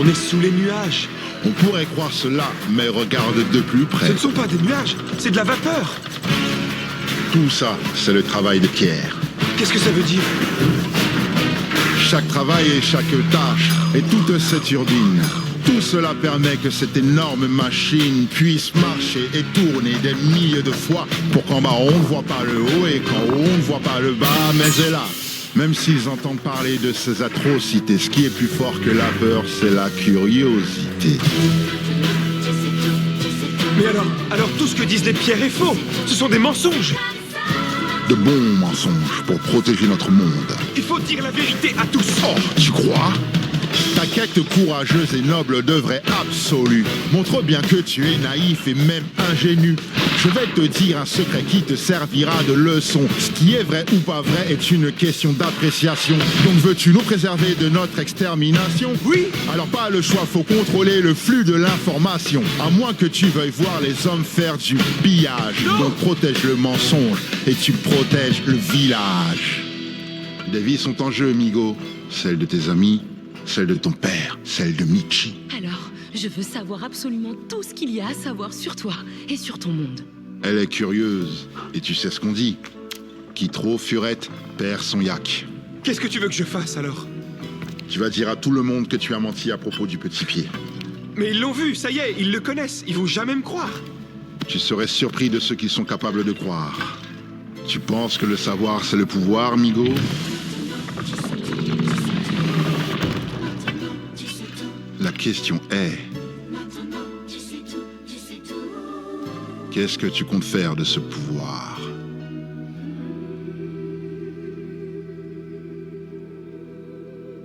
On est sous les nuages. On pourrait croire cela, mais regarde de plus près. Ce ne sont pas des nuages, c'est de la vapeur. Tout ça, c'est le travail de Pierre. Qu'est-ce que ça veut dire? Chaque travail et chaque tâche, et toute cette turbine, tout cela permet que cette énorme machine puisse marcher et tourner des milliers de fois pour qu'en bas on ne voit pas le haut et qu'en haut on ne voit pas le bas, mais hélas, même s'ils entendent parler de ces atrocités, ce qui est plus fort que la peur, c'est la curiosité. Mais alors tout ce que disent les pierres est faux. Ce sont des mensonges. De bons mensonges pour protéger notre monde. Il faut dire la vérité à tous. Oh, tu crois? Ta quête courageuse et noble d'œuvre est absolue. Montre bien que tu es naïf et même ingénu. Je vais te dire un secret qui te servira de leçon. Ce qui est vrai ou pas vrai est une question d'appréciation. Donc veux-tu nous préserver de notre extermination? Oui. Alors pas le choix, faut contrôler le flux de l'information. À moins que tu veuilles voir les hommes faire du pillage. Non. Donc protège le mensonge et tu protèges le village. Des vies sont en jeu, Migo. Celle de tes amis, celle de ton père, celle de Michi. Alors, je veux savoir absolument tout ce qu'il y a à savoir sur toi et sur ton monde. Elle est curieuse, et tu sais ce qu'on dit. Qui trop furette perd son yak. Qu'est-ce que tu veux que je fasse alors? Tu vas dire à tout le monde que tu as menti à propos du petit pied. Mais ils l'ont vu, ça y est, ils le connaissent. Ils vont jamais me croire. Tu serais surpris de ce qu'ils sont capables de croire. Tu penses que le savoir c'est le pouvoir, Migo? La question est... Qu'est-ce que tu comptes faire de ce pouvoir?